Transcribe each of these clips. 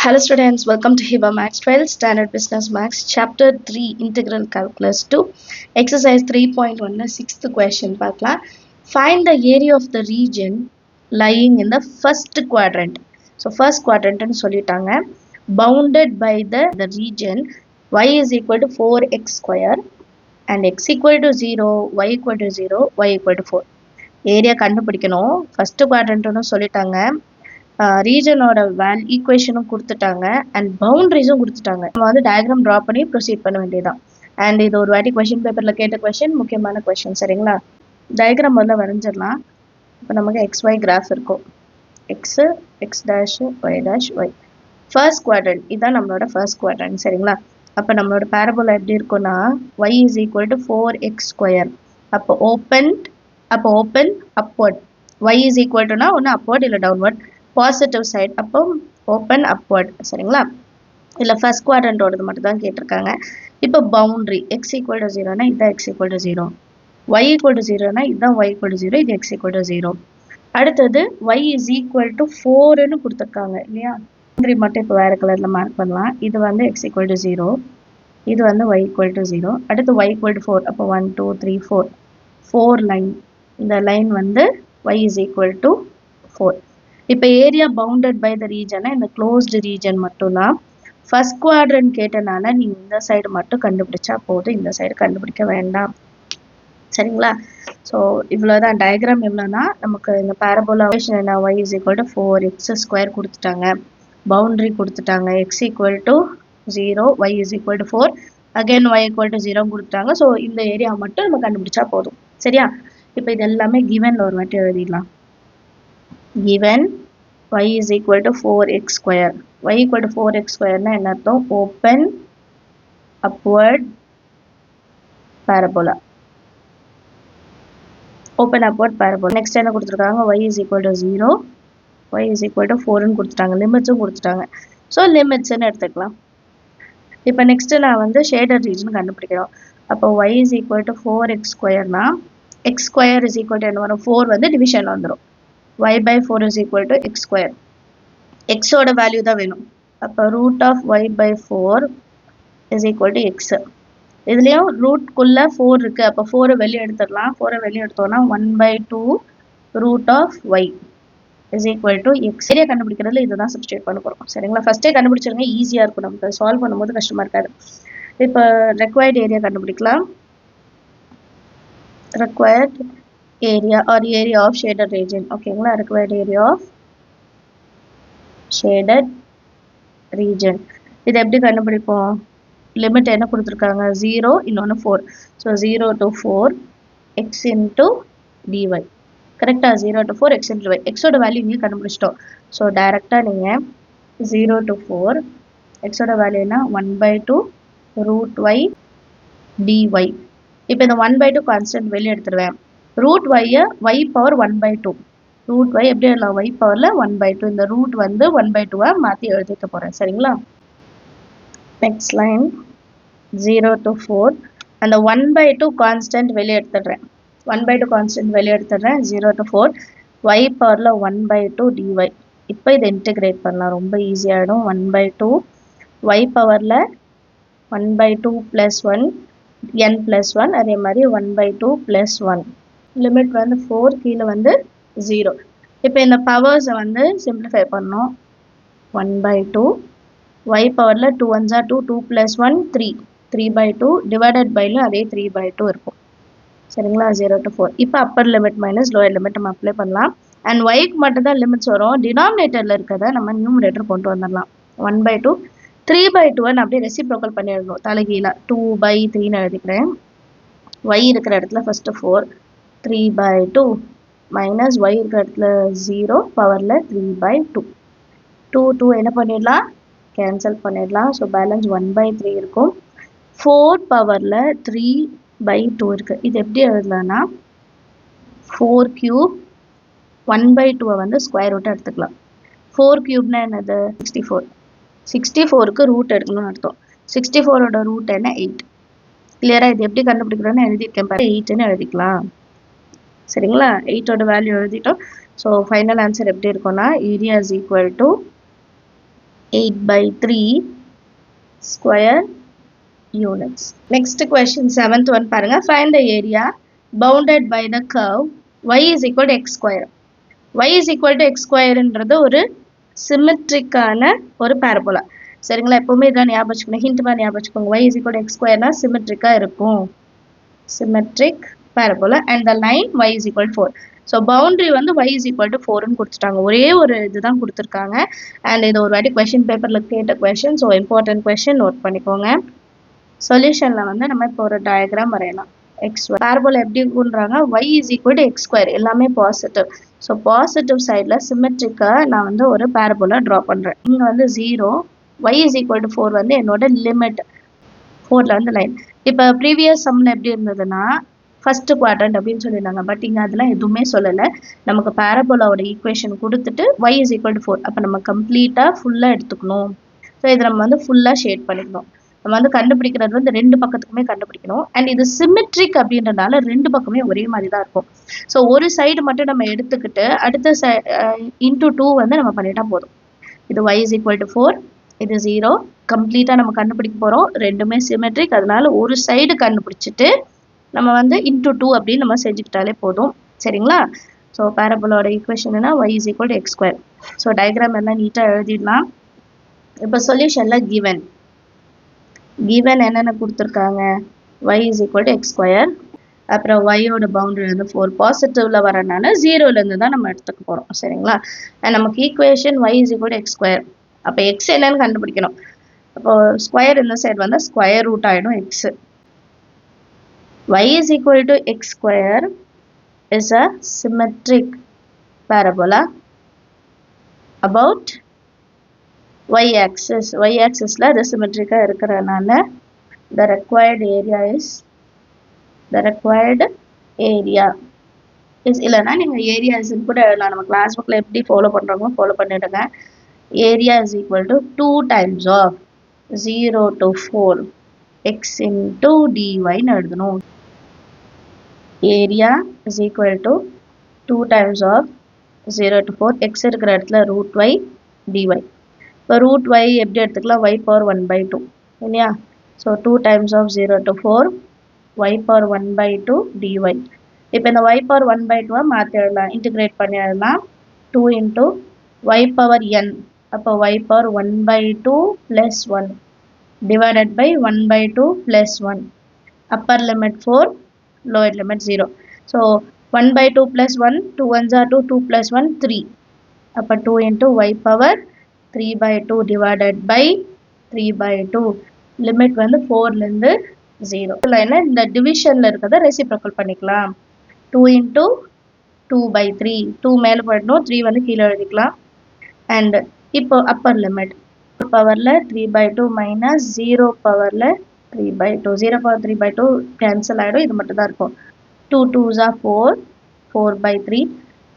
Hello students, welcome to Hiba Max 12 Standard Business Max Chapter 3 Integral Calculus 2 Exercise 3.1 6th question பார்க்கலாம். Find the area of the region lying in the first quadrant. So first quadrant ன்னு சொல்லிட்டாங்க. Bounded by the region y is equal to 4x square and x equal to 0, y equal to 0, y equal to 4. Area கண்டுபிடிக்கணும். First குவாட்ரண்ட்னு சொல்லிட்டாங்க. ரீஜனோட ஈக்குவேஷனும் கொடுத்துட்டாங்க and பவுண்டரிஸும் கொடுத்துட்டாங்க. நம்ம வந்து diagram draw பண்ணி proceed பண்ண வேண்டியதான். அண்ட் இது ஒரு வாட்டி கொஷின் பேப்பரில் கேட்ட கொஷின், முக்கியமான கொஷின். சரிங்களா? டயக்ராம் முதல்ல வரைஞ்சிடலாம். இப்போ நமக்கு XY கிராஃப் இருக்கும். X, X dash, Y dash, Y. First quadrant இதுதான் நம்மளோட ஃபர்ஸ்ட் குவாட்ரண்ட். சரிங்களா? அப்போ நம்மளோட பேரபோலா எப்படி இருக்கும்னா y is equal to 4x square. அப்போ open upward. y is equal to ஒன்று அப்வர்ட் இல்லை டவுன்வர்ட். பாசிட்டிவ் சைட், அப்போ ஓப்பன் அப்வர்ட். சரிங்களா? இல்லை ஃபர்ஸ்ட் குவாட்ரண்டோடது மட்டும் தான் கேட்டிருக்காங்க. இப்போ பவுண்ட்ரி எக்ஸ் ஈக்குவல் டு 0னா இதுதான் x equal to 0, y equal to 0னா இதுதான் ஒய் ஈக்குவல் டு 0, இது எக்ஸ் ஈக்குவல் டு 0. அடுத்தது ஒய் இஸ் ஈக்குவல் டு 4ன்னு கொடுத்துருக்காங்க இல்லையா? பவுண்ட்ரி மட்டும் இப்போ வேறு கலரில் மார்க் பண்ணலாம். இது வந்து எக்ஸ் ஈக்குவல் டு 0, இது வந்து ஒய் ஈக்குவல் டு 0. அடுத்து ஒய் ஈக்குவல் டு 4, அப்போ 1 2 3 4 லைன். இந்த லைன் வந்து ஒய் இஸ் ஈக்குவல் டு 4. இப்போ ஏரியா பவுண்டட் பை த ரீஜனை இந்த க்ளோஸ்டு ரீஜன் மட்டும்தான். ஃபர்ஸ்ட் குவாட்ரண்ட் கேட்டனால நீங்கள் இந்த சைடு மட்டும் கண்டுபிடிச்சா போதும், இந்த சைடு கண்டுபிடிக்க வேண்டாம். சரிங்களா? ஸோ இவ்வளோதான் டயக்ராம். இவ்வளோனா நமக்கு இந்த பேரபோலா என்ன, Y is equal to 4x square கொடுத்துட்டாங்க, பவுண்டரி கொடுத்துட்டாங்க, X equal to 0, Y is equal to 4, again Y equal to 0 கொடுத்துட்டாங்க. ஸோ இந்த ஏரியா மட்டும் நம்ம கண்டுபிடிச்சா போதும். சரியா? இப்போ இது எல்லாமே கிவனில் ஒரு வாட்டி எழுதிடலாம். given y is equal to 4x square. y equal to 4x square na என்ன அர்த்தம்? open upward parabola. open upward parabola. next என்ன கொடுத்துருக்காங்க? y is equal to 0, y is equal to 4 ன்னு கொடுத்துட்டாங்க. லிமிட்ஸும் கொடுத்துட்டாங்க. ஸோ லிமிட்ஸ்ன்னு எடுத்துக்கலாம். இப்போ நெக்ஸ்ட் நான் வந்து ஷேடட் ரீஜன் கண்டுபிடிக்கிறோம். அப்போ y is equal to 4x squareனா x square is equal to என்ன வரும்? 4 வந்து டிவிஷன் வந்துடும். y by 4 is equal to x square. x ஓட வேல்யூ தான் வேணும். அப்போ root of y by 4 is equal to x. இதுலேயும் ரூட்குள்ள 4 இருக்குது. அப்போ 4 வெளியே எடுத்துடலாம். 4 வெளியே எடுத்தோம்னா 1 by 2 root of y is equal to x. சரியா கண்டுபிடிக்கிறதுல இதுதான் சப்ஸ்டியூட் பண்ண போகிறோம். சரிங்களா? ஃபஸ்ட்டே கண்டுபிடிச்சிருங்க, ஈஸியாக இருக்கும், நமக்கு சால்வ் பண்ணும்போது கஷ்டமாக இருக்காது. இப்போ ரெக்வயர்ட் ஏரியா கண்டுபிடிக்கலாம். required area or area of shaded region. ஓகேங்களா? required area of shaded region. இது எப்படி கண்டுபிடிப்போம்? லிமிட் என்ன கொடுத்துருக்காங்க? 0, இன்னொன்று 4. So 0 to 4 x into dy. கரெக்டாக? 0 to 4 x into dy. எக்ஸோட வேல்யூ இங்கே கண்டுபிடிச்சிட்டோம். ஸோ டைரெக்டாக நீங்கள் 0 to 4 எக்ஸோட வேல்யூனா 1 by 2 root y dy. இப்போ இந்த 1 by 2 கான்ஸ்டன்ட் வெளியே எடுத்துருவேன். ரூட் ஒய்யை y power 1 by 2. Root y எப்படி எழுதலாம்? ஒய் பவரில் 1 by 2. இந்த ரூட் வந்து 1 by 2 மாற்றி எழுதிக்க போகிறேன். சரிங்களா? Next line 0 to 4. அந்த 1 by 2 கான்ஸ்டன்ட் வெளியே எடுத்துடுறேன். 1 by 2 கான்ஸ்டன்ட் வெளியே எடுத்துடுறேன். 0 to 4 ஒய் பவரில் 1 by 2 dy. இப்போ இதை இன்டிகிரேட் பண்ணலாம், ரொம்ப ஈஸியாகிடும். 1 by 2 ஒய் பவரில் 1 by 2 + 1 n + 1, அதே மாதிரி 1 by 2 + 1. லிமிட் வந்து 4, கீழே வந்து 0. இப்போ இந்த பவர்ஸை வந்து சிம்பிளிஃபை பண்ணோம். 1 by 2 y பவரில் 2 1s are 2, 2 + 1 3, 3 by 2 டிவைடட் பைல அதே 3 by 2 இருக்கும். சரிங்களா? 0 to 4. இப்போ upper limit minus lower limit நம்ம அப்ளை பண்ணலாம். அண்ட் ஒய்க்கு மட்டும் தான் லிமிட்ஸ் வரும். டினாமினேட்டரில் இருக்கிறத நம்ம நியூமரேட்டர் கொண்டு வந்துடலாம். 1 by 2 3 by 2 அப்படியே ரெசிப்ரோக்கல் பண்ணி எழுதணும். தலைகீழ 2 by 3ன்னு எழுதிக்கிறேன். y இருக்கிற இடத்துல ஃபஸ்ட்டு 4, 3 by 2 மைனஸ் y இருக்கிற இடத்துல 0 பவரில் 3 by 2. 2 என்ன பண்ணிடலாம்? கேன்சல் பண்ணிடலாம். ஸோ பேலன்ஸ் 1 by 3 இருக்கும். 4 பவரில் 3 by 2 இருக்குது. இது எப்படி எழுதலாம்னா 4 cube 1 by 2 வந்து ஸ்கொயர் ரூட்டை எடுத்துக்கலாம். 4 cube என்னது? 64. 64க்கு ரூட் எடுக்கணும்னு அர்த்தம். 64ஓட ரூட் என்ன? 8. கிளியராக? இது எப்படி கண்டுபிடிக்கிறோன்னு எழுதியிருக்கேன், 8ன்னு எழுதிக்கலாம். சரிங்களா? 8ஓட வேல்யூ எழுதிட்டோம். ஸோ ஃபைனல் ஆன்சர் எப்படி இருக்கும்னா area is equal to 8/3 square units. Next question, 7th one பாருங்க. Find the area bounded by the curve y is equal to x square. y is equal to x square ன்றது ஒரு சிமெட்ரிக்கான ஒரு parabola. சரிங்களா, எப்பவுமே இதான் ஞாபகம் வச்சுக்கணும், ஹிண்ட் மாதிரி ஞாபகம் வச்சுக்கோங்க. y is equal to x square னா சிமெட்ரிக்கா இருக்கும், symmetric parabola, and the line y is equal to 4. So boundary வந்து y is equal to 4ன்னு கொடுத்துட்டாங்க. ஒரே ஒரு இதுதான் கொடுத்துருக்காங்க. அண்ட் இது ஒரு வாட்டி கொஷின் பேப்பரில் கேட்ட question. So important question, note பண்ணிக்கோங்க. சொல்யூஷனில் வந்து நம்ம இப்போ ஒரு டயக்ராம் வரையலாம். எக்ஸ் பேரபோலா எப்படி இருக்குன்றாங்க, y is equal to x square, எல்லாமே பாசிட்டிவ். ஸோ பாசிட்டிவ் சைடில் சிமெட்ரிக்காக நான் வந்து ஒரு பேரபோலா ட்ரா பண்ணுறேன். இங்கே வந்து 0, y is equal to 4 வந்து என்னோட லிமிட், 4ல வந்து லைன். இப்போ ப்ரீவியஸ் சம்மில் எப்படி இருந்ததுன்னா ஃபர்ஸ்ட் குவாட்ரண்ட் அப்படின்னு சொல்லியிருந்தாங்க. பட் இங்கே அதெல்லாம் எதுவுமே சொல்லலை. நமக்கு பேரபோலாவோட ஈக்குவேஷன் கொடுத்துட்டு y is equal to 4, அப்போ நம்ம கம்ப்ளீட்டாக ஃபுல்லாக எடுத்துக்கணும். ஸோ இதை நம்ம வந்து ஃபுல்லாக ஷேட் பண்ணிக்கணும். நம்ம வந்து கண்டுபிடிக்கிறது வந்து ரெண்டு பக்கத்துக்குமே கண்டுபிடிக்கணும். அண்ட் இது சிமெட்ரிக் அப்படின்றனால ரெண்டு பக்கமே ஒரே மாதிரி தான் இருக்கும். ஸோ ஒரு சைடு மட்டும் நம்ம எடுத்துக்கிட்டு அடுத்த இன்டூ 2 வந்து நம்ம பண்ணிட்டா போதும். இது y is equal to 4, இது 0, கம்ப்ளீட்டாக நம்ம கண்டுபிடிக்க போகிறோம். ரெண்டுமே சிமெட்ரிக், அதனால ஒரு சைடு கண்டுபிடிச்சிட்டு நம்ம வந்து இன்டூ 2 அப்படின்னு நம்ம செஞ்சுக்கிட்டாலே போதும். சரிங்களா? ஸோ பேரபோலோட ஈக்குவேஷன்னா y is equal to x square. So diagram எல்லாம் நீட்டாக எழுதிடலாம். இப்போ சொல்யூஷனில் given என்னென்ன கொடுத்துருக்காங்க, y is equal to x square, அப்புறம் yயோட பவுண்டரி வந்து 4 பாசிட்டிவ்ல வரனால 0லேருந்து தான் நம்ம எடுத்துக்க போகிறோம். சரிங்களா? நமக்கு equation y is equal to x square. அப்போ x என்னன்னு கண்டுபிடிக்கணும். அப்போ ஸ்கொயர் இந்த சைடு வந்து ஸ்கொயர் ரூட் ஆகிடும் x. y is equal to x square is a symmetric parabola about y-axis. y-axisல அது symmetric இருக்கிறதுனால the required area is இல்லைன்னா நீங்கள் ஏரியாஸ் கூட எழுதலாம். நம்ம கிளாஸ் புக்கில் எப்படி ஃபாலோ பண்ணுறோமோ ஃபாலோ பண்ணிடுங்க. Area is equal to 2 times of 0 to 4 x into dy ன்னு எழுதணும். Area is equal to 2 times of 0 to 4 x இருக்கிற இடத்துல root y dy. இப்போ root y எப்படி எடுத்துக்கலாம், y power 1/2 இல்லையா? So 2 times of 0 to 4 y power 1/2 dy. இப்போ இந்த y power 1/2 மாற்றி எழுதலாம், இன்டிகிரேட் பண்ணி எழுதலாம். 2 into y power n, அப்போ y power 1/2 plus 1 divided by 1/2 plus 1. Upper limit 4, lower limit 0. So 1/2 plus 1, 2 1s are 2, 2 plus 1, 3. அப்போ 2 into y power 3/2 divided by 3/2. Limit வந்து 4லேருந்து 0. இந்த டிவிஷனில் இருக்கிறத ரெசிப்ரோக்கல் பண்ணிக்கலாம். 2 into 2/3, 2 மேலே போயிடணும், 3 வந்து கீழே எழுதிக்கலாம். அண்ட் இப்போ அப்பர் லிமிட் பவரில் 3/2 மைனஸ் 0 பவரில் 3/2. 0 power 3/2 கேன்சல் ஆகிடும், இது மட்டும் தான் இருக்கும். 2 2s are 4, 4/3.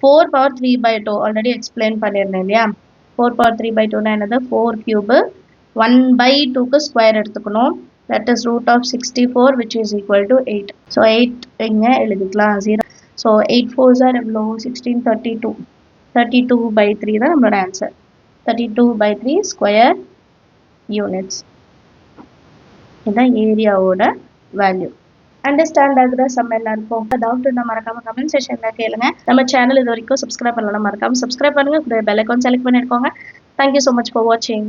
4 power 3/2 already explain பண்ணியிருந்தேன் இல்லையா? 4 power 3/2 என்னது, 4 cube. 1/2க்கு ஸ்கொயர் எடுத்துக்கணும். that is root of 64 which is equal to 8. so 8 இங்கே எழுதிக்கலாம் 0. so 8 4s are எவ்வளோ, 16, 32. 32/3 தான் நம்மளோட ஆன்சர். 32/3 square units. இதுதான் ஏரியாவோட வேல்யூ. அண்டர்ஸ்டாண்ட் ஆகுதா சம் எல்லாருக்கும்? டவுட் இருந்தால் மறக்காம கமெண்ட் செக்ஷனில் கேளுங்க. நம்ம சேனல் இது வரைக்கும் சப்ஸ்கிரைப் பண்ணலாம், மறக்காம சப்ஸ்கிரைப் பண்ணுங்க. பெல் ஐக்கான் செலக்ட் பண்ணிருக்கோங்க. தேங்க்யூ ஸோ மச் ஃபார் வாட்சிங்.